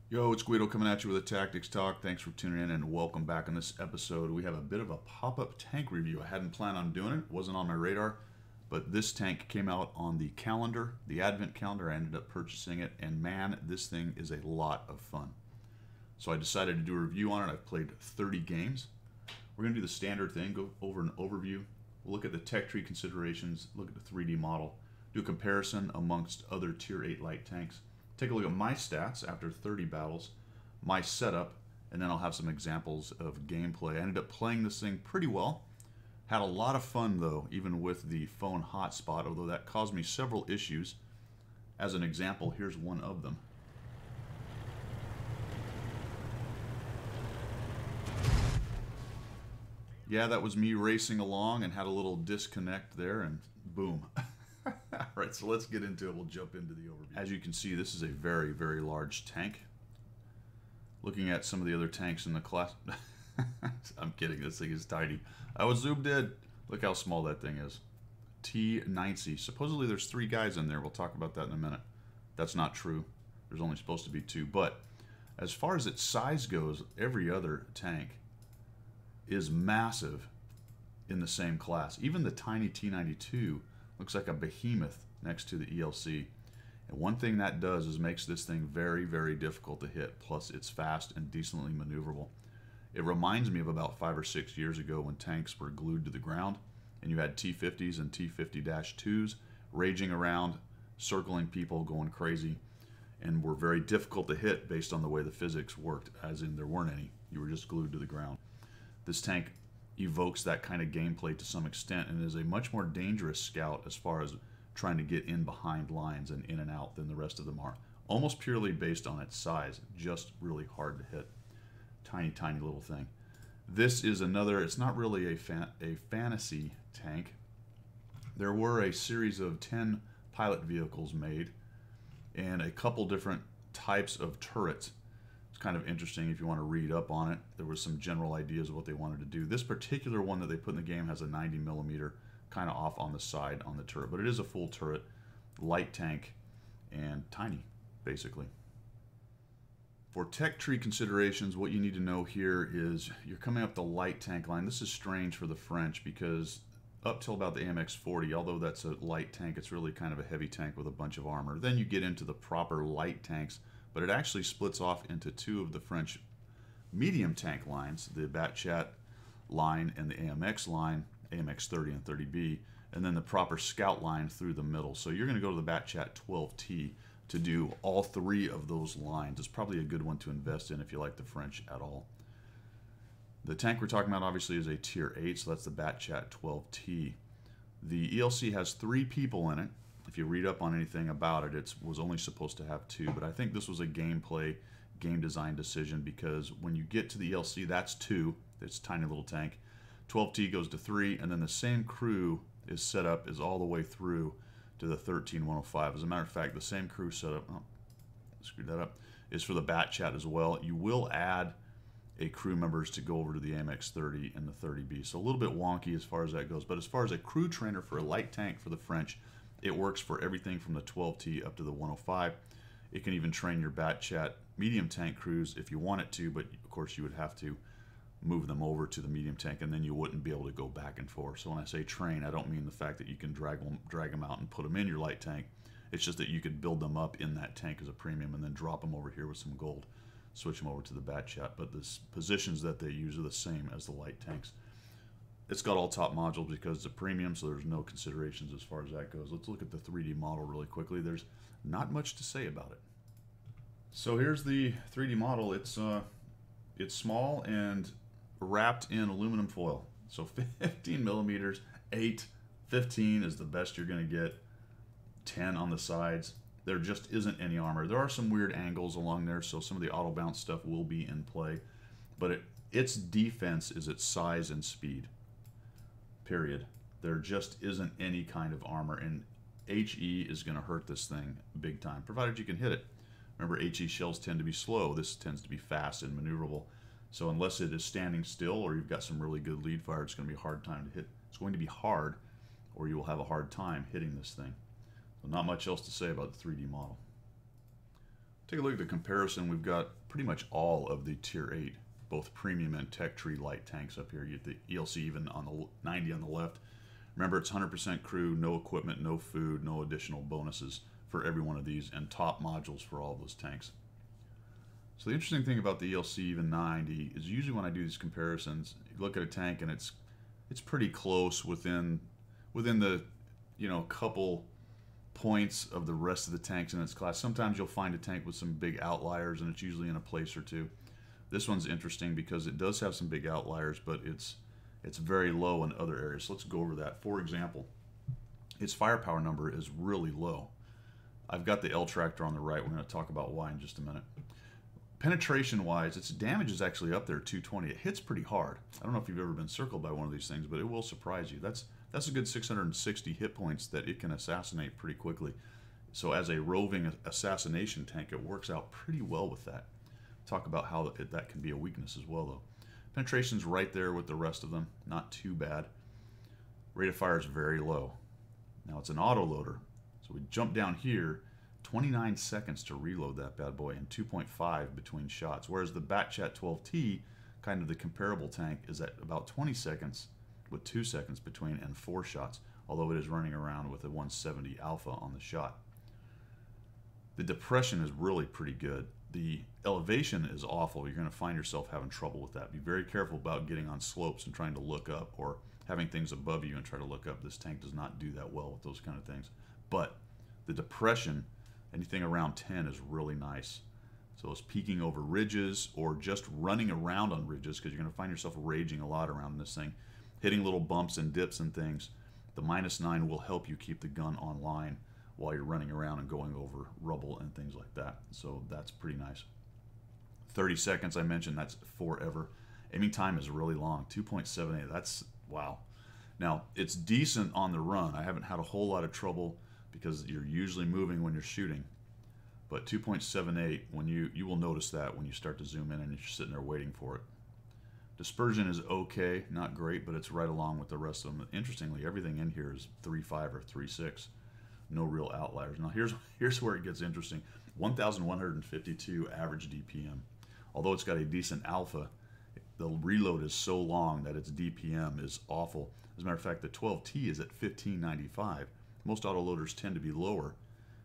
Yo, it's Guido coming at you with a Tactics Talk. Thanks for tuning in and welcome back. On this episode, we have a bit of a pop-up tank review. I hadn't planned on doing it. Wasn't on my radar. But this tank came out on the calendar, the Advent calendar. I ended up purchasing it. And man, this thing is a lot of fun. So I decided to do a review on it. I've played 30 games. We're going to do the standard thing, go over an overview. We'll look at the tech tree considerations, look at the 3D model, do a comparison amongst other Tier 8 light tanks. Take a look at my stats after 30 battles, my setup, and then I'll have some examples of gameplay. I ended up playing this thing pretty well. Had a lot of fun though, even with the phone hotspot, although that caused me several issues. As an example, here's one of them. Yeah, that was me racing along and had a little disconnect there, and boom. Alright, so let's get into it. We'll jump into the overview. As you can see, this is a very, very large tank. Looking at some of the other tanks in the class... I'm kidding, this thing is tiny. I was zoomed in. Look how small that thing is. T90. Supposedly there's 3 guys in there. We'll talk about that in a minute. That's not true. There's only supposed to be 2. But as far as its size goes, every other tank is massive in the same class. Even the tiny T92 looks like a behemoth next to the ELC. And one thing that does is makes this thing very, very difficult to hit. Plus, it's fast and decently maneuverable. It reminds me of about 5 or 6 years ago when tanks were glued to the ground and you had T50s and T50-2s raging around, circling people, going crazy, and were very difficult to hit based on the way the physics worked, as in there weren't any. You were just glued to the ground. This tank evokes that kind of gameplay to some extent and is a much more dangerous scout as far as trying to get in behind lines and in and out than the rest of them are. Almost purely based on its size, just really hard to hit. Tiny, tiny little thing. This is another, it's not really a fantasy tank. There were a series of 10 pilot vehicles made and a couple different types of turrets. It's kind of interesting if you want to read up on it. There was some general ideas of what they wanted to do. This particular one that they put in the game has a 90mm kind of off on the side on the turret, but it is a full turret, light tank, and tiny, basically. For tech tree considerations, what you need to know here is you're coming up the light tank line. This is strange for the French because up till about the AMX-40, although that's a light tank, it's really kind of a heavy tank with a bunch of armor. Then you get into the proper light tanks, but it actually splits off into 2 of the French medium tank lines, the Batchat line and the AMX line, AMX-30 and 30B, and then the proper scout line through the middle. So you're going to go to the Batchat 12T to do all 3 of those lines. It's probably a good one to invest in if you like the French at all. The tank we're talking about obviously is a Tier 8, so that's the Batchat 12T. The ELC has 3 people in it. If you read up on anything about it, it was only supposed to have 2, but I think this was a gameplay, game design decision because when you get to the ELC, that's 2. It's a tiny little tank. 12T goes to 3, and then the same crew is set up is all the way through to the 13105. As a matter of fact, the same crew setup, oh, screwed that up, is for the Batchat as well. You will add a crew members to go over to the AMX-30 and the 30B. So a little bit wonky as far as that goes, but as far as a crew trainer for a light tank for the French, it works for everything from the 12T up to the 105. It can even train your Batchat medium tank crews if you want it to, but of course you would have to move them over to the medium tank and then you wouldn't be able to go back and forth. So when I say train, I don't mean the fact that you can drag them out and put them in your light tank. It's just that you could build them up in that tank as a premium and then drop them over here with some gold, switch them over to the Batchat. But the positions that they use are the same as the light tanks. It's got all top modules because it's a premium, so there's no considerations as far as that goes. Let's look at the 3D model really quickly. There's not much to say about it. So here's the 3D model. It's small and wrapped in aluminum foil. So 15 millimeters, 8, 15 is the best you're going to get. 10 on the sides. There just isn't any armor. There are some weird angles along there, so some of the auto bounce stuff will be in play. But its defense is its size and speed. Period. There just isn't any kind of armor, and HE is going to hurt this thing big time, provided you can hit it. Remember, HE shells tend to be slow. This tends to be fast and maneuverable. So unless it is standing still or you've got some really good lead fire, it's going to be a hard time to hit. It's going to be hard, or you will have a hard time hitting this thing. So not much else to say about the 3D model. Take a look at the comparison. We've got pretty much all of the Tier 8, both premium and tech tree light tanks up here. You get the ELC even on the 90 on the left. Remember, it's 100% crew, no equipment, no food, no additional bonuses for every one of these, and top modules for all of those tanks. So the interesting thing about the ELC even 90 is usually when I do these comparisons, you look at a tank and it's pretty close within the, you know, couple points of the rest of the tanks in its class. Sometimes you'll find a tank with some big outliers, and it's usually in a place or two. This one's interesting because it does have some big outliers, but it's very low in other areas. So let's go over that. For example, its firepower number is really low. I've got the L tractor on the right. We're going to talk about why in just a minute. Penetration wise, its damage is actually up there, 220. It hits pretty hard. I don't know if you've ever been circled by one of these things, but it will surprise you. That's a good 660 hit points that it can assassinate pretty quickly. So as a roving assassination tank, it works out pretty well with that. Talk about how that can be a weakness as well, though. Penetration's right there with the rest of them, not too bad. Rate of fire is very low. Now it's an auto loader, so we jump down here, 29 seconds to reload that bad boy and 2.5 between shots, whereas the Batchat 12T, kind of the comparable tank, is at about 20 seconds with 2 seconds between and 4 shots, although it is running around with a 170 alpha on the shot. The depression is really pretty good. The elevation is awful. You're going to find yourself having trouble with that. Be very careful about getting on slopes and trying to look up, or having things above you and try to look up. This tank does not do that well with those kind of things. But the depression, anything around 10 is really nice. So it's peaking over ridges or just running around on ridges, because you're going to find yourself raging a lot around this thing. Hitting little bumps and dips and things. The -9 will help you keep the gun online while you're running around and going over rubble and things like that. So that's pretty nice. 30 seconds, I mentioned, that's forever. Aiming time is really long, 2.78. That's, wow. Now, it's decent on the run. I haven't had a whole lot of trouble because you're usually moving when you're shooting. But 2.78, when you will notice that when you start to zoom in and you're sitting there waiting for it. Dispersion is okay, not great, but it's right along with the rest of them. Interestingly, everything in here is 3.5 or 3.6. No real outliers. Now here's where it gets interesting. 1,152 average DPM. Although it's got a decent alpha, the reload is so long that its DPM is awful. As a matter of fact, the 12T is at 1595. Most autoloaders tend to be lower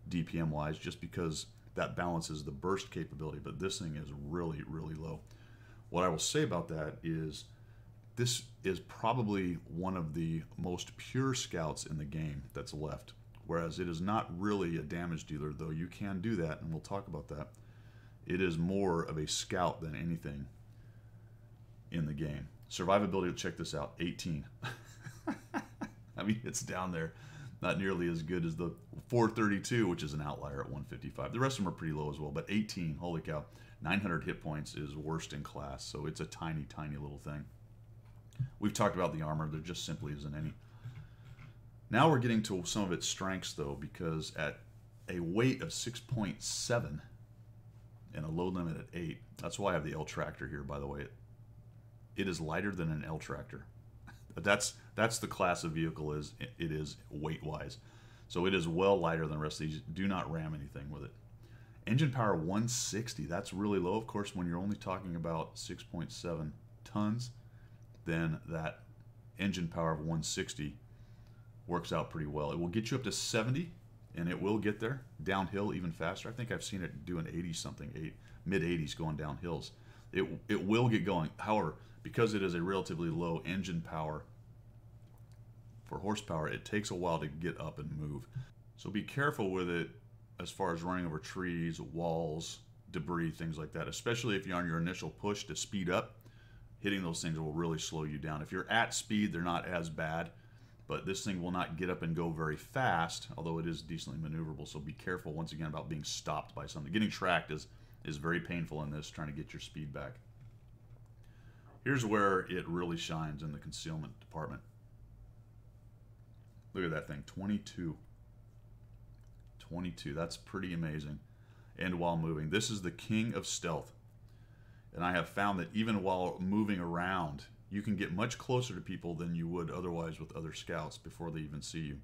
DPM wise just because that balances the burst capability, but this thing is really, really low. What I will say about that is this is probably one of the most pure scouts in the game that's left. Whereas it is not really a damage dealer, though you can do that, and we'll talk about that. It is more of a scout than anything in the game. Survivability, check this out, 18. I mean, it's down there. Not nearly as good as the 432, which is an outlier at 155. The rest of them are pretty low as well, but 18, holy cow. 900 hit points is worst in class, so it's a tiny, tiny little thing. We've talked about the armor. There just simply isn't any. Now we're getting to some of its strengths, though, because at a weight of 6.7 and a load limit at 8, that's why I have the L tractor here, by the way. It is lighter than an L tractor. That's the class of vehicle it is weight-wise. So it is well lighter than the rest of these. Do not ram anything with it. Engine power 160. That's really low. Of course, when you're only talking about 6.7 tons, then that engine power of 160 works out pretty well. It will get you up to 70, and it will get there. Downhill even faster. I think I've seen it do an 80-something, mid-80s going down hills. It will get going. However, because it is a relatively low engine power for horsepower, it takes a while to get up and move. So be careful with it as far as running over trees, walls, debris, things like that, especially if you're on your initial push to speed up. Hitting those things will really slow you down. If you're at speed, they're not as bad, but this thing will not get up and go very fast, although it is decently maneuverable, so be careful once again about being stopped by something. Getting tracked is very painful in this, trying to get your speed back. Here's where it really shines in the concealment department. Look at that thing, 22. 22, that's pretty amazing. And while moving, this is the king of stealth. And I have found that even while moving around, you can get much closer to people than you would otherwise with other scouts before they even see you.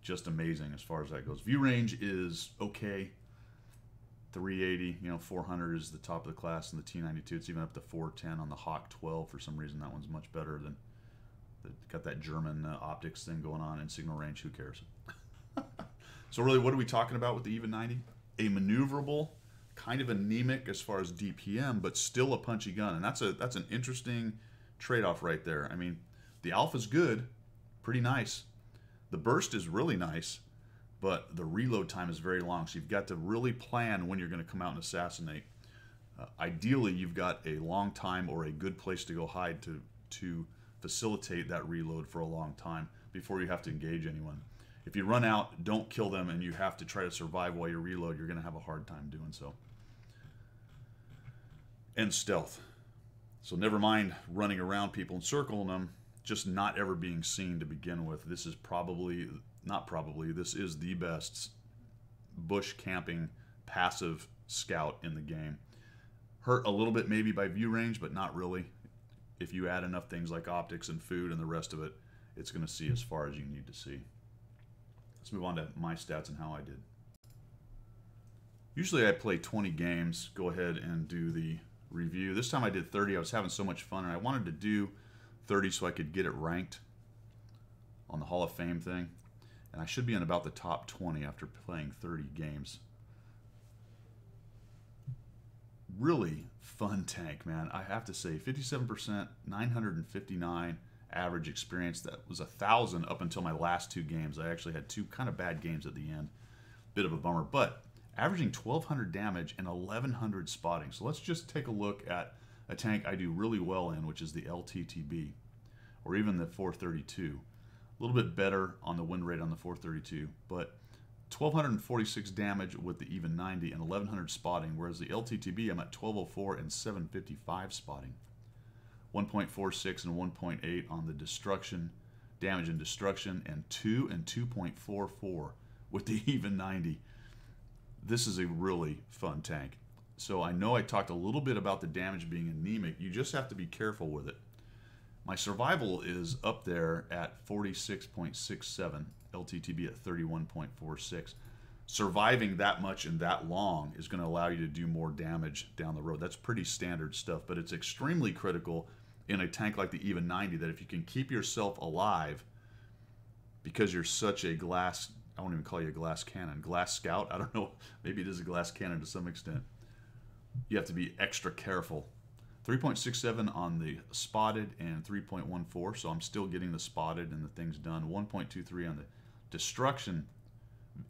Just amazing as far as that goes. View range is okay. 380, 400 is the top of the class in the T92. It's even up to 410 on the Hawk 12. For some reason, that one's much better than got that German optics thing going on. And signal range, who cares? So really, what are we talking about with the even 90? A maneuverable, kind of anemic as far as DPM, but still a punchy gun. And that's an interesting trade-off right there. I mean, the alpha's good, pretty nice. The burst is really nice, but the reload time is very long. So you've got to really plan when you're going to come out and assassinate. Ideally, you've got a long time or a good place to go hide to facilitate that reload for a long time before you have to engage anyone. If you run out, don't kill them, and you have to try to survive while you reload, you're going to have a hard time doing so. And stealth. So never mind running around people and circling them, just not ever being seen to begin with. This is this is the best bush camping passive scout in the game. Hurt a little bit maybe by view range, but not really. If you add enough things like optics and food and the rest of it, it's going to see as far as you need to see. Let's move on to my stats and how I did. Usually I play 20 games, go ahead and do the review. This time I did 30. I was having so much fun, and I wanted to do 30 so I could get it ranked on the Hall of Fame thing. And I should be in about the top 20 after playing 30 games. Really fun tank, man. I have to say, 57%, 959 average experience. That was 1,000 up until my last 2 games. I actually had 2 kind of bad games at the end. Bit of a bummer, but averaging 1,200 damage and 1,100 spotting. So let's just take a look at a tank I do really well in, which is the LTTB, or even the 432. A little bit better on the win rate on the 432, but 1,246 damage with the even 90 and 1,100 spotting, whereas the LTTB I'm at 1,204 and 755 spotting. 1.46 and 1.8 on the destruction, damage and destruction, and 2 and 2.44 with the even 90. This is a really fun tank. So I know I talked a little bit about the damage being anemic. You just have to be careful with it. My survival is up there at 46.67, LTTB at 31.46. Surviving that much and that long is going to allow you to do more damage down the road. That's pretty standard stuff, but it's extremely critical in a tank like the even 90 that if you can keep yourself alive, because you're such a glass, I won't even call you a glass cannon, glass scout, I don't know, maybe it is a glass cannon to some extent. You have to be extra careful. 3.67 on the spotted and 3.14, so I'm still getting the spotted and the things done. 1.23 on the destruction,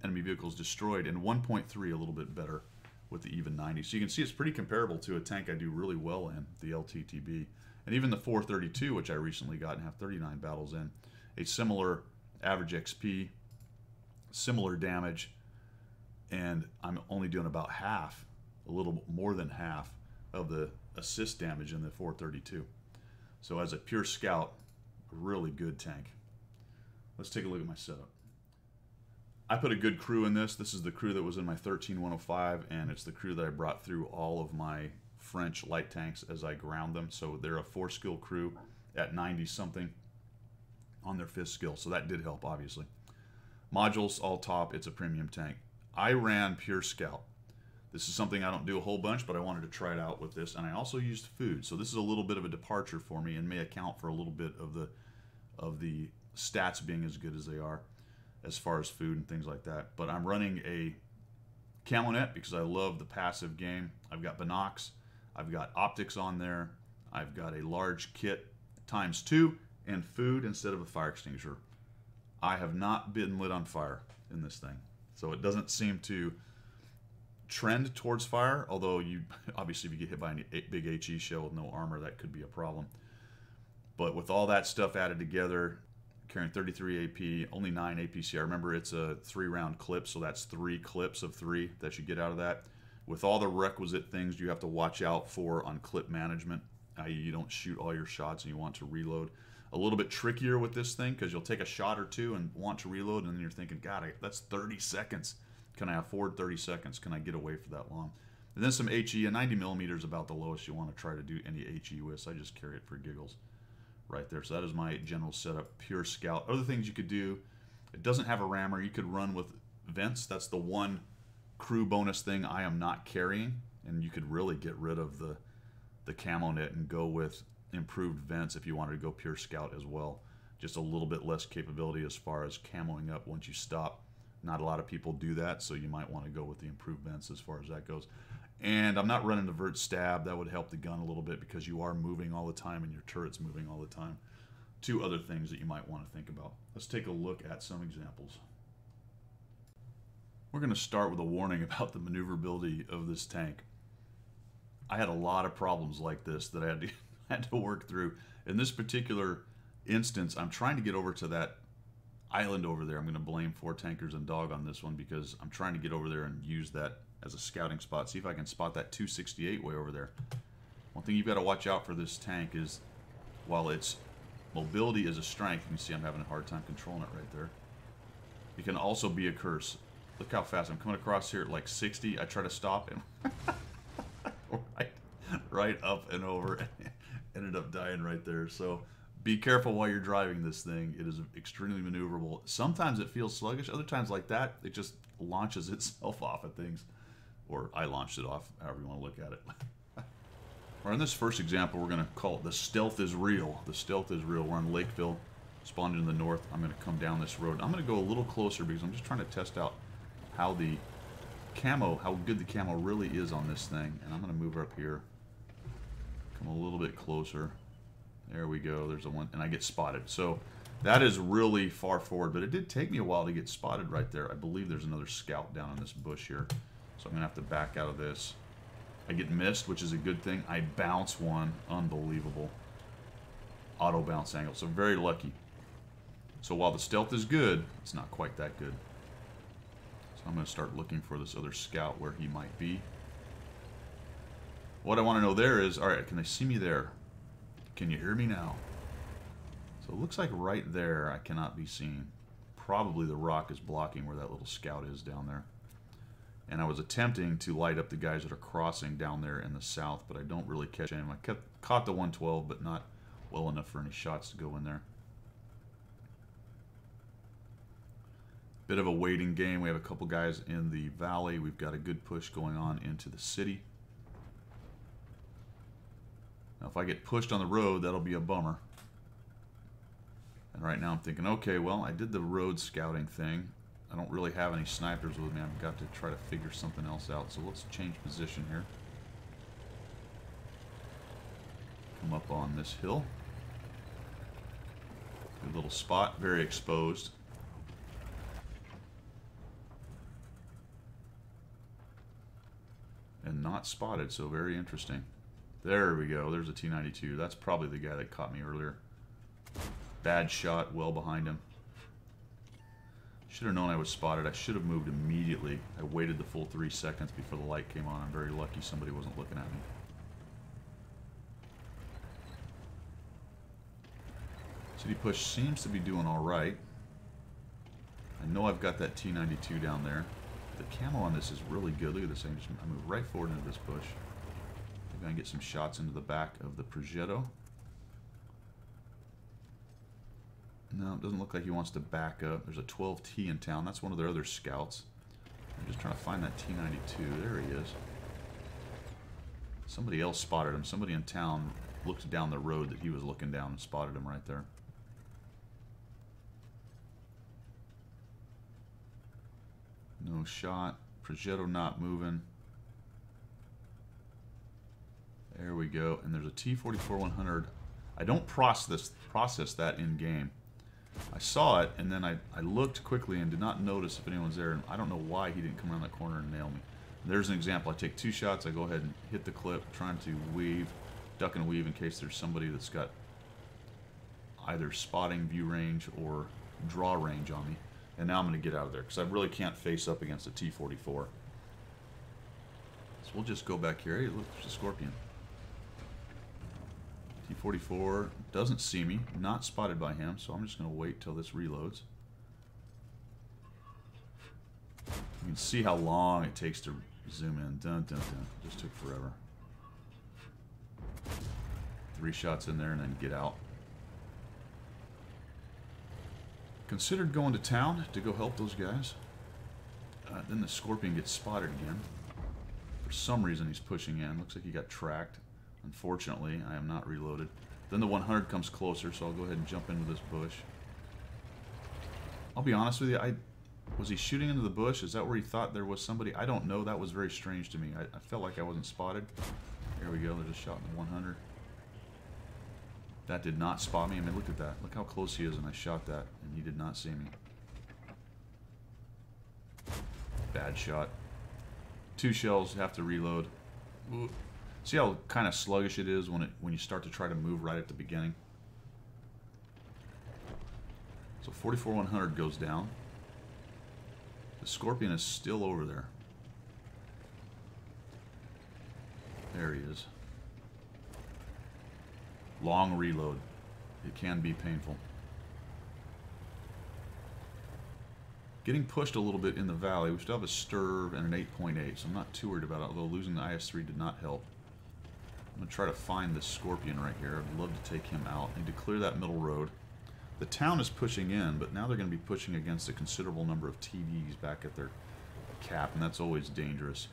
enemy vehicles destroyed, and 1.3 a little bit better with the even 90. So you can see it's pretty comparable to a tank I do really well in, the LTTB. And even the 432, which I recently got and have 39 battles in, a similar average XP, similar damage, and I'm only doing about half, a little more than half of the assist damage in the 432. So as a pure scout, a really good tank. Let's take a look at my setup. I put a good crew in this. This is the crew that was in my 13105, and it's the crew that I brought through all of my French light tanks as I ground them. So they're a 4-skill crew at 90 something on their 5th skill. So that did help, obviously. Modules all top. It's a premium tank. I ran pure scout. This is something I don't do a whole bunch, but I wanted to try it out with this. And I also used food. So this is a little bit of a departure for me and may account for a little bit of the stats being as good as they are as far as food and things like that. But I'm running a camo net because I love the passive game. I've got binocs. I've got optics on there. I've got a large kit ×2 and food instead of a fire extinguisher. I have not been lit on fire in this thing. So it doesn't seem to trend towards fire, although you obviously if you get hit by a big HE shell with no armor, that could be a problem. But with all that stuff added together, carrying 33 AP, only 9 APC. I remember it's a 3-round clip, so that's 3 clips of 3 that you get out of that. With all the requisite things you have to watch out for on clip management, i.e. you don't shoot all your shots and you want to reload. A little bit trickier with this thing because you'll take a shot or two and want to reload, and then you're thinking, God, that's 30 seconds. Can I afford 30 seconds? Can I get away for that long? And then some HE, and 90 millimeters is about the lowest you want to try to do any HE with, so I just carry it for giggles right there. So that is my general setup, pure scout. Other things you could do, it doesn't have a rammer. You could run with vents. That's the one crew bonus thing I am not carrying, and you could really get rid of the camo net and go with improved vents if you wanted to go pure scout as well. Just a little bit less capability as far as camoing up once you stop. Not a lot of people do that, so you might want to go with the improved vents as far as that goes. And I'm not running the vert stab. That would help the gun a little bit because you are moving all the time and your turret's moving all the time. Two other things that you might want to think about. Let's take a look at some examples. We're going to start with a warning about the maneuverability of this tank. I had a lot of problems like this that I had to work through. In this particular instance, I'm trying to get over to that island over there. I'm going to blame 4 tankers and dog on this one because I'm trying to get over there and use that as a scouting spot. See if I can spot that 268 way over there. One thing you've got to watch out for this tank is while its mobility is a strength, you can see I'm having a hard time controlling it right there. It can also be a curse. Look how fast I'm coming across here at like 60. I try to stop him. right up and over. Ended up dying right there. So be careful while you're driving this thing. It is extremely maneuverable. Sometimes it feels sluggish. Other times like that, it just launches itself off at things. Or I launched it off, however you want to look at it. Or in this first example, we're going to call it the stealth is real. The stealth is real. We're on Lakeville, spawned in the north. I'm going to come down this road. I'm going to go a little closer because I'm just trying to test out how the camo, how good the camo really is on this thing. And I'm going to move up here. Come a little bit closer. There we go. There's a one, and I get spotted. So that is really far forward, but it did take me a while to get spotted right there. I believe there's another scout down in this bush here. So I'm going to have to back out of this. I get missed, which is a good thing. I bounce one. Unbelievable. Auto bounce angle. So very lucky. So while the stealth is good, it's not quite that good. So I'm going to start looking for this other scout where he might be. What I want to know there is, alright, can they see me there? Can you hear me now? So it looks like right there I cannot be seen. Probably the rock is blocking where that little scout is down there. And I was attempting to light up the guys that are crossing down there in the south, but I don't really catch him. I caught the 112, but not well enough for any shots to go in there. Bit of a waiting game. We have a couple guys in the valley. We've got a good push going on into the city. Now, if I get pushed on the road, that'll be a bummer. And right now I'm thinking, okay, well, I did the road scouting thing. I don't really have any snipers with me. I've got to try to figure something else out. So let's change position here. Come up on this hill. Good little spot, very exposed. And not spotted, so very interesting. There we go. There's a T-92. That's probably the guy that caught me earlier. Bad shot, well behind him. Should have known I was spotted. I should have moved immediately. I waited the full 3 seconds before the light came on. I'm very lucky somebody wasn't looking at me. City push seems to be doing all right. I know I've got that T-92 down there. The camo on this is really good. Look at this thing. I move right forward into this bush. Maybe I can get some shots into the back of the Progetto. No, it doesn't look like he wants to back up. There's a 12T in town. That's one of their other scouts. I'm just trying to find that T-92. There he is. Somebody else spotted him. Somebody in town looked down the road that he was looking down and spotted him right there. No shot. Progetto not moving. There we go. And there's a T-44-100. I don't process that in game. I saw it, and then I looked quickly and did not notice if anyone's there. And I don't know why he didn't come around that corner and nail me. There's an example. I take 2 shots. I go ahead and hit the clip, trying to weave, duck and weave in case there's somebody that's got either spotting, view range, or draw range on me. And now I'm going to get out of there because I really can't face up against a T-44. So we'll just go back here. Hey, look, there's a Scorpion. T-44 doesn't see me, not spotted by him, so I'm just going to wait till this reloads. You can see how long it takes to Zoom in. Dun, dun, dun. Just took forever. 3 shots in there and then get out. Considered going to town to go help those guys. Then the Scorpion gets spotted again. For some reason he's pushing in. Looks like he got tracked. Unfortunately, I am not reloaded. Then the 100 comes closer, so I'll go ahead and jump into this bush. I'll be honest with you, was he shooting into the bush? Is that where he thought there was somebody? I don't know. That was very strange to me. I felt like I wasn't spotted. There we go. They're just shot in the 100. That did not spot me. I mean, look at that. Look how close he is, and I shot that, and he did not see me. Bad shot. 2 shells, have to reload. Ooh. See how kind of sluggish it is when you start to try to move right at the beginning? So 44-100 goes down. The Scorpion is still over there. There he is. Long reload. It can be painful. Getting pushed a little bit in the valley. We still have a Sturv and an 8.8, so I'm not too worried about it, although losing the IS-3 did not help. I'm going to try to find this Scorpion right here. I'd love to take him out. I need to clear that middle road. The town is pushing in, but now they're going to be pushing against a considerable number of TDs back at their cap, and that's always dangerous.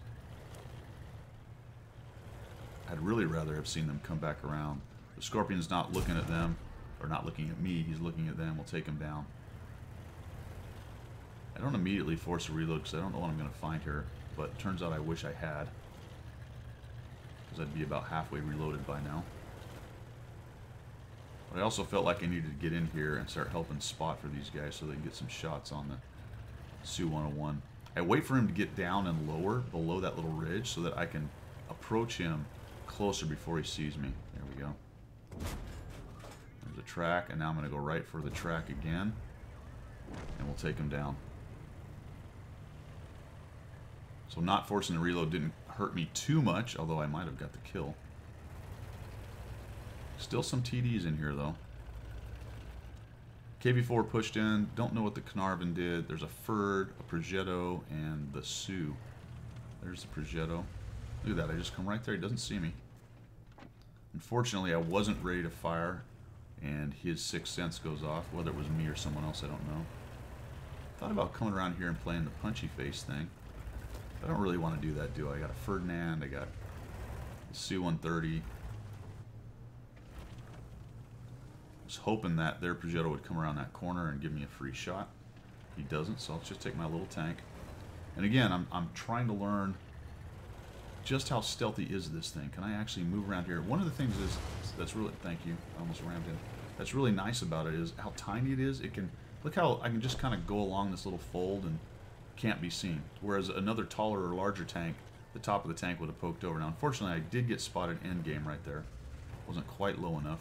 I'd really rather have seen them come back around. The Scorpion's not looking at them, or not looking at me, he's looking at them. We'll take him down. I don't immediately force a reload because I don't know what I'm going to find here, but it turns out I wish I had, because I'd be about halfway reloaded by now. But I also felt like I needed to get in here and start helping spot for these guys so they can get some shots on the Su-101. I wait for him to get down and lower below that little ridge so that I can approach him closer before he sees me. There we go. There's a track, and now I'm going to go right for the track again, and we'll take him down. So not forcing the reload didn't hurt me too much, although I might have got the kill. Still some TDs in here, though. KV-4 pushed in. Don't know what the Carnarvon did. There's a Ferd, a Progetto, and the Sioux. There's the Progetto. Look at that. I just come right there. He doesn't see me. Unfortunately, I wasn't ready to fire, and his sixth sense goes off. Whether it was me or someone else, I don't know. Thought about coming around here and playing the punchy face thing. I don't really want to do that, do I? I got a Ferdinand. I got the Su-130. Was hoping that their Progetto would come around that corner and give me a free shot. He doesn't, so I'll just take my little tank. And again, I'm trying to learn just how stealthy is this thing. Can I actually move around here? One of the things is that's really, thank you, I almost rammed in. That's really nice about it is how tiny it is. It can, look how I can just kind of go along this little fold and can't be seen. Whereas another taller or larger tank, the top of the tank would have poked over. Now, unfortunately, I did get spotted end game right there. Wasn't quite low enough.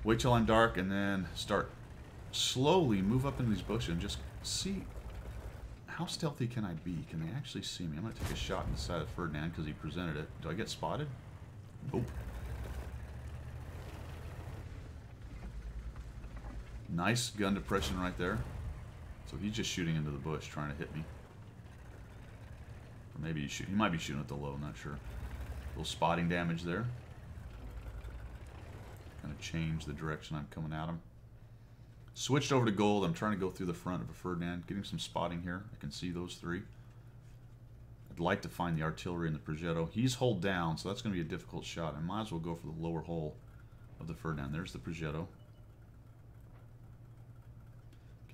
Wait till I'm dark and then start slowly move up into these bushes and just see how stealthy can I be. Can they actually see me? I'm going to take a shot in the side of Ferdinand because he presented it. Do I get spotted? Nope. Nice gun depression right there. So he's just shooting into the bush trying to hit me. Or maybe he might be shooting at the low, not sure. A little spotting damage there. Kind of change the direction I'm coming at him. Switched over to gold. I'm trying to go through the front of a Ferdinand. Getting some spotting here. I can see those three. I'd like to find the artillery in the Progetto. He's hulled down, so that's going to be a difficult shot. I might as well go for the lower hull of the Ferdinand. There's the Progetto.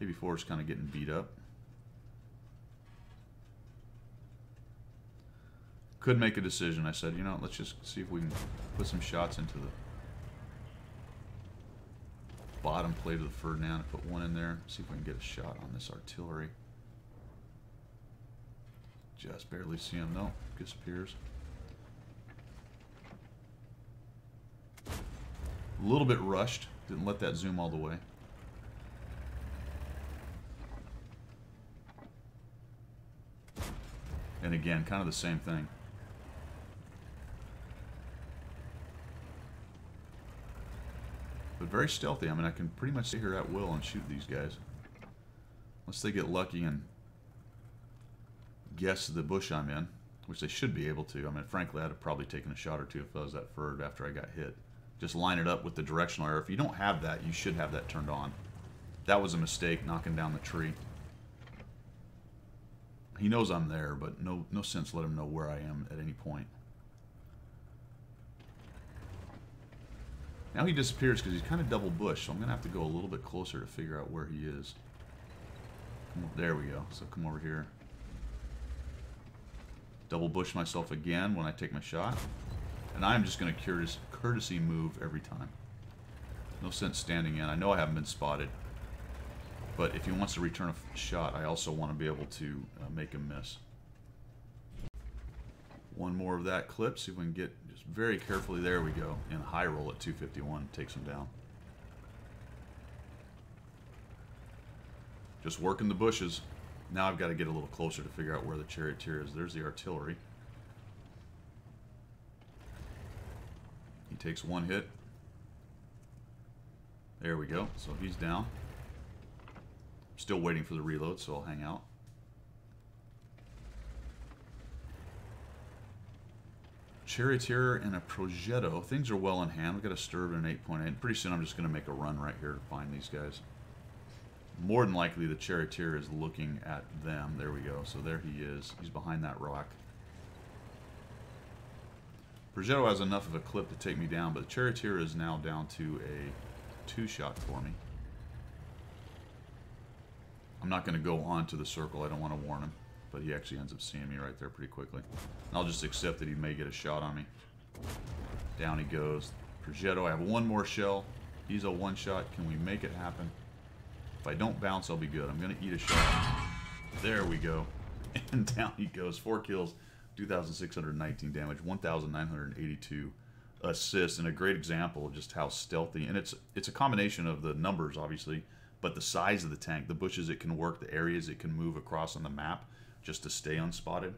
KV-4 is kind of getting beat up. Could make a decision. I said, you know, let's just see if we can put some shots into the bottom plate of the Ferdinand. Put one in there. See if we can get a shot on this artillery. Just barely see him. No, disappears. A little bit rushed. Didn't let that zoom all the way. And again, kind of the same thing. But very stealthy. I mean, I can pretty much sit here at will and shoot these guys. Unless they get lucky and guess the bush I'm in, which they should be able to. I mean, frankly, I'd have probably taken a shot or two if I was that furred after I got hit. Just line it up with the directional arrow. If you don't have that, you should have that turned on. That was a mistake, knocking down the tree. He knows I'm there, but no sense let him know where I am at any point. Now he disappears because he's kind of double bush, so I'm going to have to go a little bit closer to figure out where he is. There we go. So come over here. Double bush myself again when I take my shot. And I'm just going to courtesy move every time. No sense standing in. I know I haven't been spotted. But if he wants to return a shot, I also want to be able to make him miss. One more of that clip. See if we can get just very carefully. There we go. In high roll at 251. Takes him down. Just working the bushes. Now I've got to get a little closer to figure out where the charioteer is. There's the artillery. He takes one hit. There we go. So he's down. Still waiting for the reload, so I'll hang out. Charioteer and a Progetto. Things are well in hand. We've got a Sturb and an 8.8. Pretty soon I'm just going to make a run right here to find these guys. More than likely the Charioteer is looking at them. There we go. So there he is. He's behind that rock. Progetto has enough of a clip to take me down, but the Charioteer is now down to a 2-shot for me. I'm not going to go on to the circle. I don't want to warn him. But he actually ends up seeing me right there pretty quickly. And I'll just accept that he may get a shot on me. Down he goes. Progetto, I have one more shell. He's a 1-shot. Can we make it happen? If I don't bounce, I'll be good. I'm going to eat a shot. There we go. And down he goes. 4 kills, 2,619 damage, 1,982 assists. And a great example of just how stealthy. And it's a combination of the numbers, obviously, but the size of the tank, the bushes it can work, the areas it can move across on the map just to stay unspotted.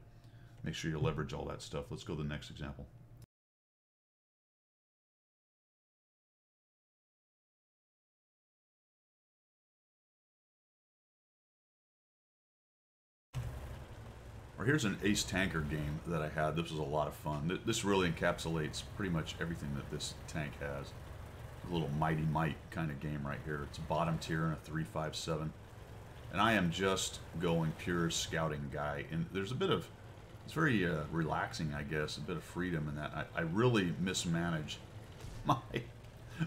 Make sure you leverage all that stuff. Let's go to the next example. Or here's an ace tanker game that I had. This was a lot of fun. This really encapsulates pretty much everything that this tank has. A little Mighty Might kind of game right here. It's a bottom tier and a 3.57. And I am just going pure scouting guy. And there's a bit of, it's very relaxing, I guess, a bit of freedom in that. I really mismanage my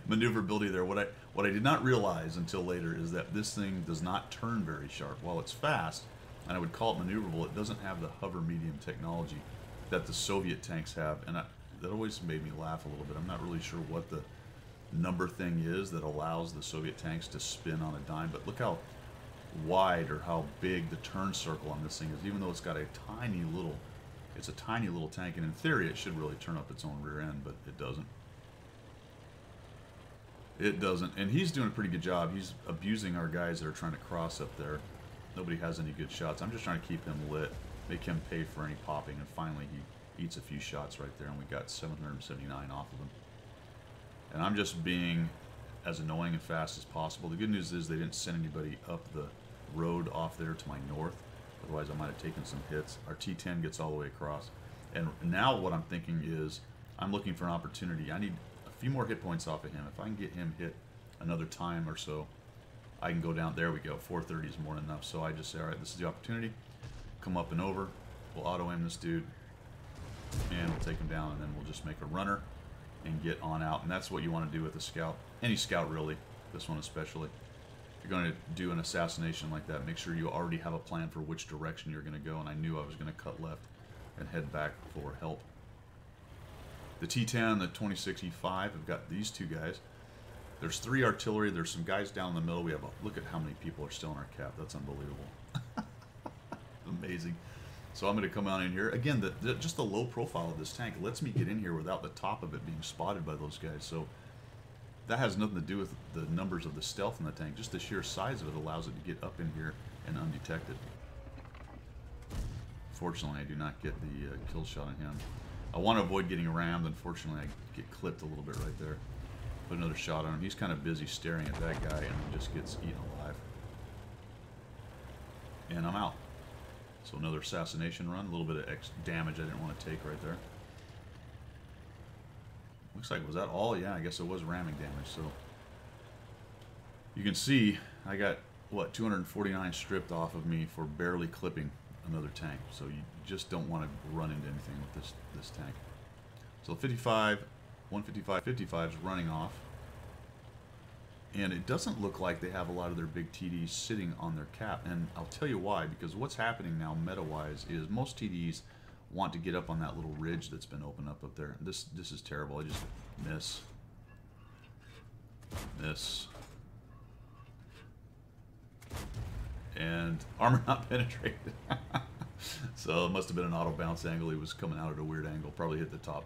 maneuverability there. What I did not realize until later is that this thing does not turn very sharp. While it's fast, and I would call it maneuverable, it doesn't have the hover medium technology that the Soviet tanks have. And that always made me laugh a little bit. I'm not really sure what the number thing is that allows the Soviet tanks to spin on a dime, but look how wide or how big the turn circle on this thing is, even though it's got a tiny little tank, and in theory it should really turn up its own rear end, but it doesn't. It doesn't. And he's doing a pretty good job. He's abusing our guys that are trying to cross up there. Nobody has any good shots. I'm just trying to keep him lit, make him pay for any popping, and finally he eats a few shots right there, and we got 779 off of him. And I'm just being as annoying and fast as possible. The good news is they didn't send anybody up the road off there to my north. Otherwise, I might have taken some hits. Our T10 gets all the way across. And now what I'm thinking is I'm looking for an opportunity. I need a few more hit points off of him. If I can get him hit another time or so, I can go down. There we go. 430 is more than enough. So I just say, all right, this is the opportunity. Come up and over. We'll auto-aim this dude. And we'll take him down, and then we'll just make a runner and get on out. And that's what you want to do with a scout. Any scout, really. This one especially. If you're going to do an assassination like that, make sure you already have a plan for which direction you're going to go. And I knew I was going to cut left and head back for help. The T10, the 26E5 have got these two guys. There's 3 artillery. There's some guys down in the middle. We have look at how many people are still in our cap. That's unbelievable. Amazing. So I'm going to come on in here. Again, just the low profile of this tank lets me get in here without the top of it being spotted by those guys. So that has nothing to do with the numbers of the stealth in the tank. Just the sheer size of it allows it to get up in here and undetected. Fortunately, I do not get the kill shot on him. I want to avoid getting rammed. Unfortunately, I get clipped a little bit right there. Put another shot on him. He's kind of busy staring at that guy and he just gets eaten alive. And I'm out. So So another assassination run, a little bit of damage I didn't want to take right there. Looks like, was that all? Yeah, I guess it was ramming damage. So you can see I got, what, 249 stripped off of me for barely clipping another tank. So you just don't want to run into anything with this tank. So 55, 155, 55 is running off. And it doesn't look like they have a lot of their big TDs sitting on their cap. And I'll tell you why, because what's happening now meta-wise is most TDs want to get up on that little ridge that's been opened up there. This is terrible. I just miss. And armor not penetrated. So it must have been an auto bounce angle. He was coming out at a weird angle. Probably hit the top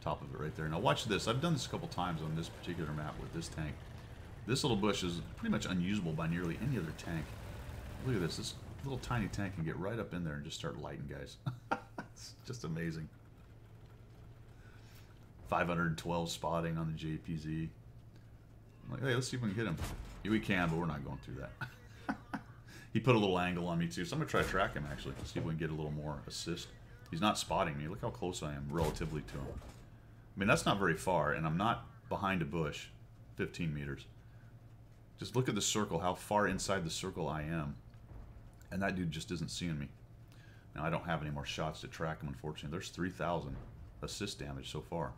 of it right there. Now watch this. I've done this a couple times on this particular map with this tank. This little bush is pretty much unusable by nearly any other tank. Look at this. This little tiny tank can get right up in there and just start lighting guys. It's just amazing. 512 spotting on the JPZ. I'm like, hey, let's see if we can hit him. Yeah, we can, but we're not going through that. He put a little angle on me too, so I'm going to try to track him actually. See if we can get a little more assist. He's not spotting me. Look how close I am relatively to him. I mean, that's not very far, and I'm not behind a bush. 15 meters. Just look at the circle, how far inside the circle I am. And that dude just isn't seeing me. Now, I don't have any more shots to track him, unfortunately. There's 3,000 assist damage so far.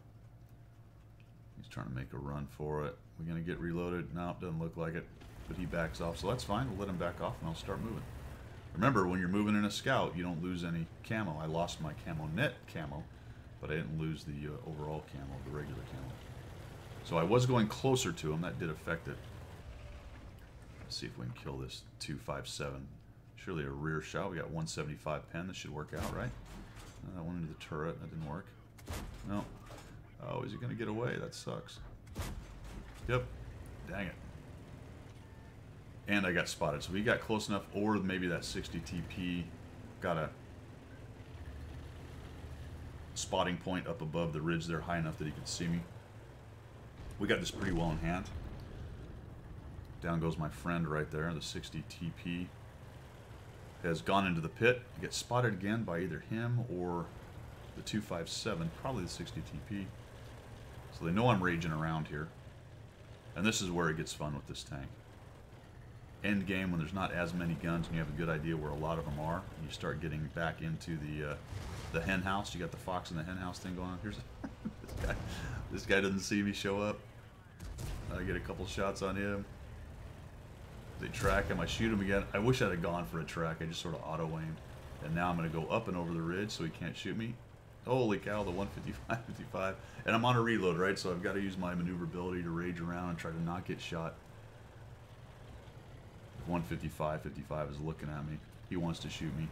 He's trying to make a run for it. We're going to get reloaded. No, doesn't look like it. But he backs off, so that's fine. We'll let him back off, and I'll start moving. Remember, when you're moving in a scout, you don't lose any camo. I lost my camo net camo, but I didn't lose the overall camo, the regular camo. So I was going closer to him. That did affect it. Let's see if we can kill this 257. Surely a rear shot. We got 175 pen. This should work out, right? That went into the turret. That didn't work. No. Oh, is he going to get away? That sucks. Yep. Dang it. And I got spotted. So he got close enough, or maybe that 60 TP got a spotting point up above the ridge there high enough that he could see me. We got this pretty well in hand. Down goes my friend right there. The 60 TP has gone into the pit. He gets spotted again by either him or the 257, probably the 60 TP. So they know I'm raging around here. And this is where it gets fun with this tank. End game, when there's not as many guns and you have a good idea where a lot of them are, and you start getting back into the hen house. You got the fox in the hen house thing going on. Here's this guy. This guy doesn't see me show up. I get a couple shots on him. They track him. I shoot him again. I wish I'd have gone for a track. I just sort of auto-aimed. And now I'm going to go up and over the ridge so he can't shoot me. Holy cow, the 155, 55. And I'm on a reload, right? So I've got to use my maneuverability to rage around and try to not get shot. 155, 55 is looking at me. He wants to shoot me.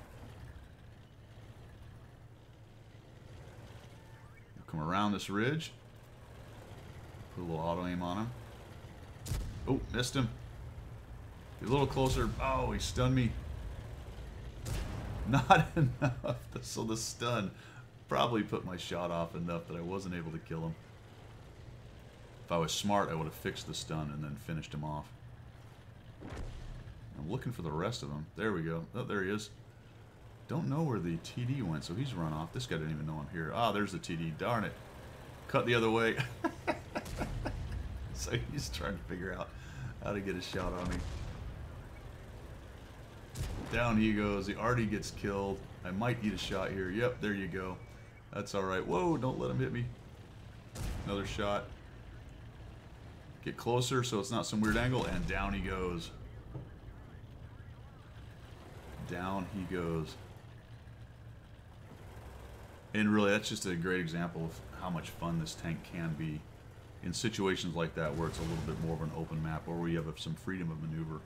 Come around this ridge. Put a little auto-aim on him. Oh, missed him. He's a little closer. Oh, he stunned me. Not enough. So the stun probably put my shot off enough that I wasn't able to kill him. If I was smart, I would have fixed the stun and then finished him off. I'm looking for the rest of them. There we go. Oh, there he is. Don't know where the TD went, so he's run off. This guy didn't even know I'm here. Ah, there's the TD. Darn it. Cut the other way. So he's trying to figure out how to get a shot on me. Down he goes. He already gets killed. I might eat a shot here. Yep, there you go. That's alright. Whoa, don't let him hit me. Another shot. Get closer so it's not some weird angle, and down he goes. Down he goes. And really, that's just a great example of how much fun this tank can be in situations like that where it's a little bit more of an open map or where you have some freedom of maneuver.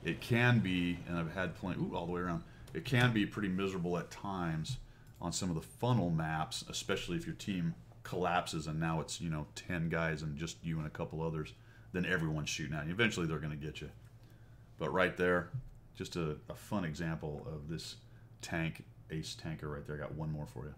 It can be, and I've had plenty, all the way around, it can be pretty miserable at times on some of the funnel maps, especially if your team collapses and now it's, 10 guys and just you and a couple others, then everyone's shooting at you. Eventually they're going to get you. But right there, just a fun example of this tank, ace tanker right there. I got one more for you.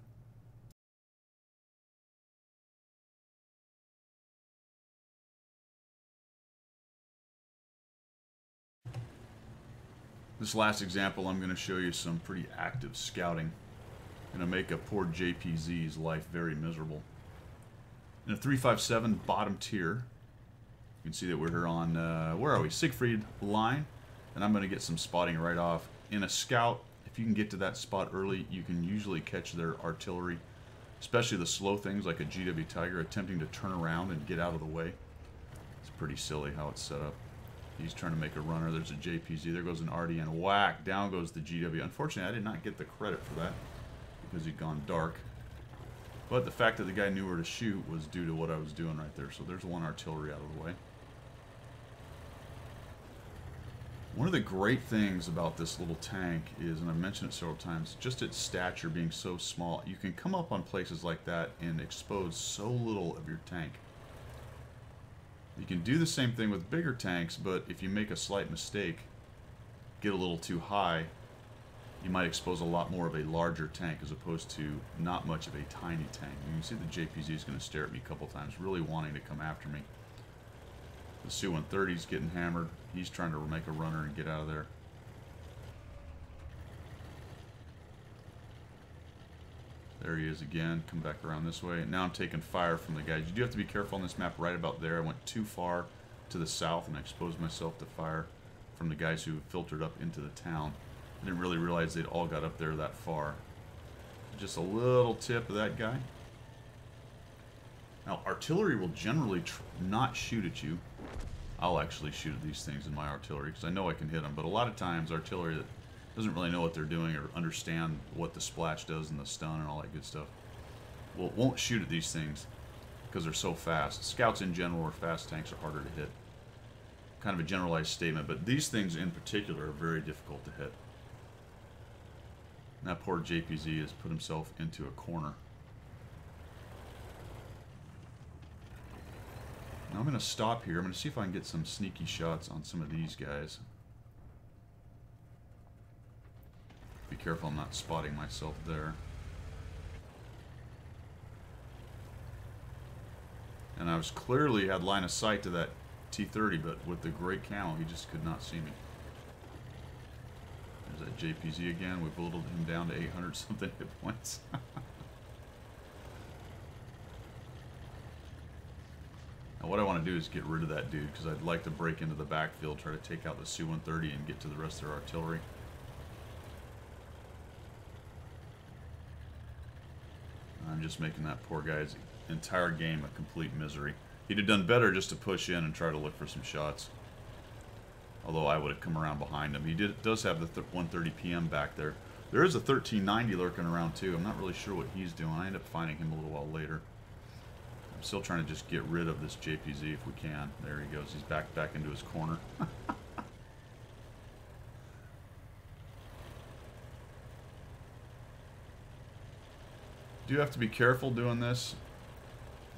This last example, I'm going to show you some pretty active scouting. Going to make a poor JPZ's life very miserable. In a 357 bottom tier, you can see that we're here on, where are we? Siegfried line. And I'm going to get some spotting right off. In a scout, if you can get to that spot early, you can usually catch their artillery, especially the slow things like a GW Tiger attempting to turn around and get out of the way. It's pretty silly how it's set up. He's trying to make a runner. There's a JPZ. There goes an RDN. Whack. Down goes the GW. Unfortunately, I did not get the credit for that because he'd gone dark. But the fact that the guy knew where to shoot was due to what I was doing right there. So there's one artillery out of the way. One of the great things about this little tank is, and I've mentioned it several times, just its stature being so small. You can come up on places like that and expose so little of your tank. You can do the same thing with bigger tanks, but if you make a slight mistake, get a little too high, you might expose a lot more of a larger tank as opposed to not much of a tiny tank. You can see the JPZ is going to stare at me a couple times, really wanting to come after me. The Su-130 is getting hammered. He's trying to make a runner and get out of there. There he is again. Come back around this way. Now I'm taking fire from the guys. You do have to be careful on this map right about there. I went too far to the south and I exposed myself to fire from the guys who filtered up into the town. I didn't really realize they'd all got up there that far. Just a little tip of that guy. Now, artillery will generally not shoot at you. I'll actually shoot at these things in my artillery because I know I can hit them. But a lot of times, artillery that doesn't really know what they're doing or understand what the splash does and the stun and all that good stuff, well, won't shoot at these things because they're so fast. Scouts in general or fast tanks are harder to hit. Kind of a generalized statement, but these things in particular are very difficult to hit. And that poor JPZ has put himself into a corner. Now I'm going to stop here. I'm going to see if I can get some sneaky shots on some of these guys. Be careful I'm not spotting myself there. And I was clearly had line of sight to that T-30, but with the great camo, he just could not see me. There's that JPZ again. We whittled him down to 800 something hit points. Now what I want to do is get rid of that dude because I'd like to break into the backfield, try to take out the Su-130 and get to the rest of their artillery. I'm just making that poor guy's entire game a complete misery. He'd have done better just to push in and try to look for some shots. Although I would have come around behind him. He does have the 130 PM back there. There is a 1390 lurking around too. I'm not really sure what he's doing. I end up finding him a little while later. I'm still trying to just get rid of this JPZ if we can. There he goes. He's back into his corner. Do have to be careful doing this.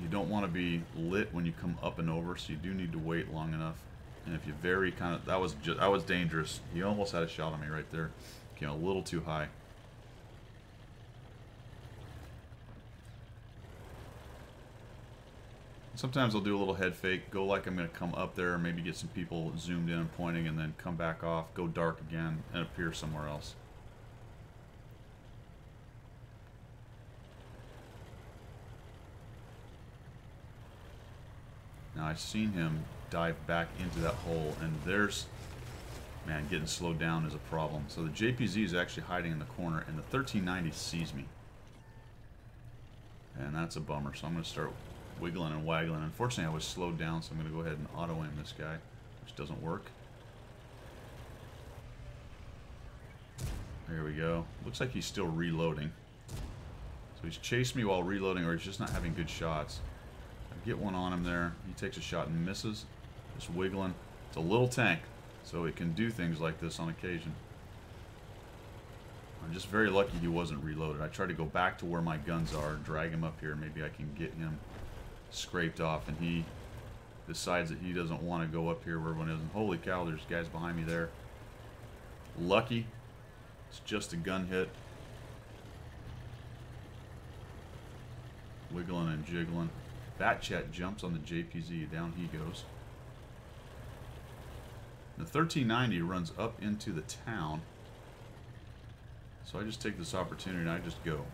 You don't want to be lit when you come up and over, so you do need to wait long enough. And if you very kind of, that was dangerous. He almost had a shot on me right there. Came a little too high. Sometimes I'll do a little head fake, go like I'm going to come up there, maybe get some people zoomed in and pointing, and then come back off, go dark again, and appear somewhere else. Now I've seen him dive back into that hole, and there's, man, getting slowed down is a problem. So the JPZ is actually hiding in the corner, and the 1390 sees me. And that's a bummer, so I'm going to start wiggling and waggling. Unfortunately, I was slowed down, so I'm going to go ahead and auto-aim this guy, which doesn't work. There we go. Looks like he's still reloading. So he's chased me while reloading, or he's just not having good shots. I get one on him there. He takes a shot and misses. Just wiggling. It's a little tank, so it can do things like this on occasion. I'm just very lucky he wasn't reloaded. I tried to go back to where my guns are, drag him up here. Maybe I can get him scraped off, and he decides that he doesn't want to go up here where everyone is. And holy cow, there's guys behind me there. Lucky. It's just a gun hit. Wiggling and jiggling. Bat Chat jumps on the JPZ. Down he goes. The 1390 runs up into the town. So I just take this opportunity and I just go.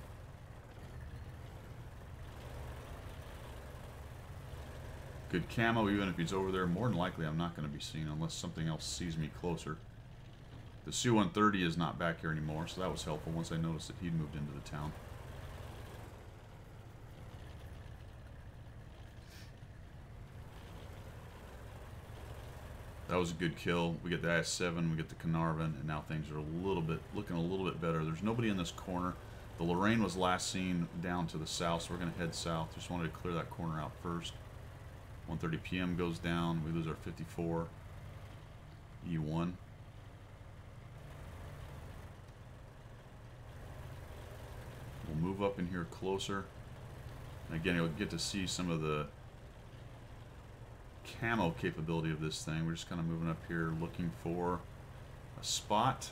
Good camo, even if he's over there. More than likely I'm not going to be seen unless something else sees me closer. The Su-130 is not back here anymore, so that was helpful once I noticed that he'd moved into the town. That was a good kill. We get the IS-7, we get the Carnarvon, and now things are looking a little bit better. There's nobody in this corner. The Lorraine was last seen down to the south, so we're going to head south. Just wanted to clear that corner out first. 1:30 p.m. goes down. We lose our 54. E1. We'll move up in here closer. And again, you'll get to see some of the camo capability of this thing. We're just kind of moving up here looking for a spot.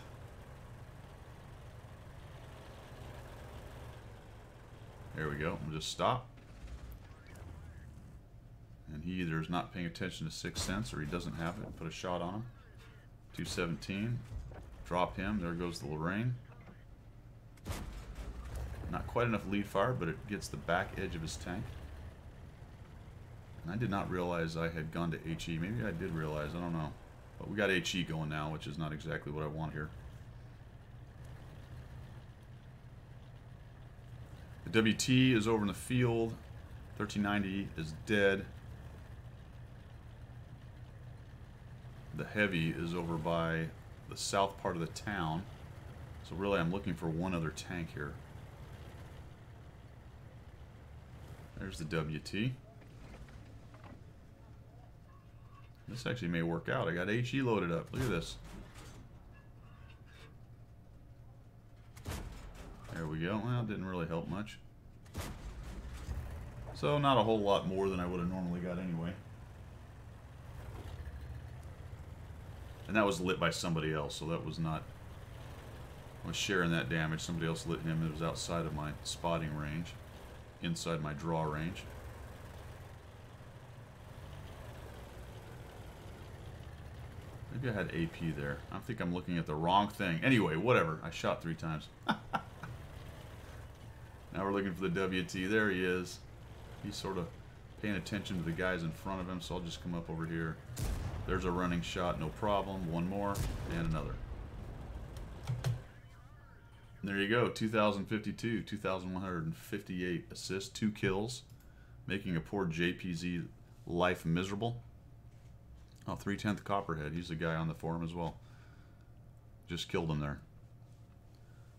There we go. We'll just stop. And he either is not paying attention to Sixth Sense or he doesn't have it. Put a shot on him. 217. Drop him. There goes the Lorraine. Not quite enough lead fire, but it gets the back edge of his tank. And I did not realize I had gone to HE. Maybe I did realize. I don't know. But we got HE going now, which is not exactly what I want here. The WT is over in the field. 1390 is dead. The heavy is over by the south part of the town. So really I'm looking for one other tank here. There's the WT. This actually may work out. I got HE loaded up. Look at this. There we go. Well, it didn't really help much. So not a whole lot more than I would have normally got anyway. And that was lit by somebody else, so that was not... I was sharing that damage. Somebody else lit him. It was outside of my spotting range. Inside my draw range. Maybe I had AP there. I think I'm looking at the wrong thing. Anyway, whatever. I shot 3 times. Now we're looking for the WT. There he is. He's sort of paying attention to the guys in front of him, so I'll just come up over here. There's a running shot, no problem. One more, and another. And there you go, 2,052, 2,158 assists, 2 kills, making a poor JPZ life miserable. Oh, 310th Copperhead, he's the guy on the forum as well. Just killed him there.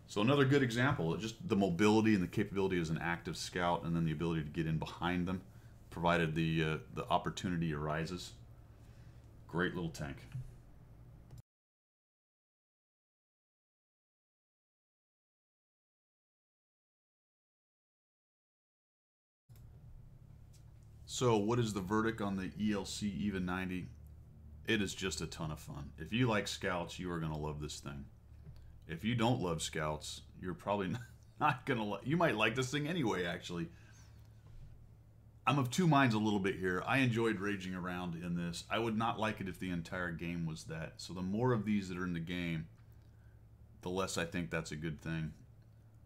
So another good example, just the mobility and the capability as an active scout, and then the ability to get in behind them, provided the opportunity arises. Great little tank. So what is the verdict on the ELC Even 90? It is just a ton of fun. If you like scouts, you are going to love this thing. If you don't love scouts, you're probably not going to you might like this thing anyway, actually. I'm of two minds a little bit here. I enjoyed raging around in this. I would not like it if the entire game was that. So the more of these that are in the game, the less I think that's a good thing.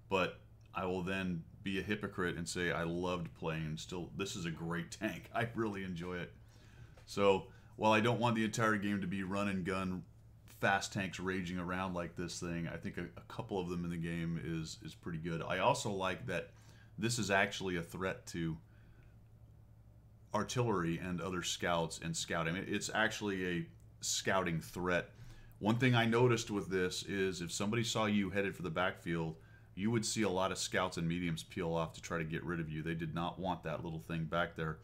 But I will then be a hypocrite and say I loved playing. Still, this is a great tank. I really enjoy it. So while I don't want the entire game to be run and gun, fast tanks raging around like this thing, I think a couple of them in the game is pretty good. I also like that this is actually a threat to artillery and other scouts and scouting. It's actually a scouting threat. One thing I noticed with this is if somebody saw you headed for the backfield, you would see a lot of scouts and mediums peel off to try to get rid of you. They did not want that little thing back there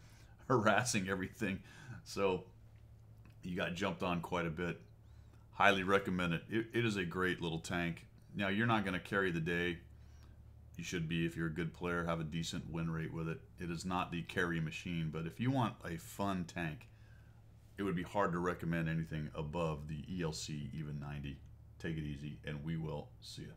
harassing everything. So you got jumped on quite a bit. Highly recommend it. It is a great little tank. Now, you're not going to carry the day. You should be if you're a good player, have a decent win rate with it. It is not the carry machine, but if you want a fun tank, it would be hard to recommend anything above the ELC Even 90. Take it easy, and we will see you.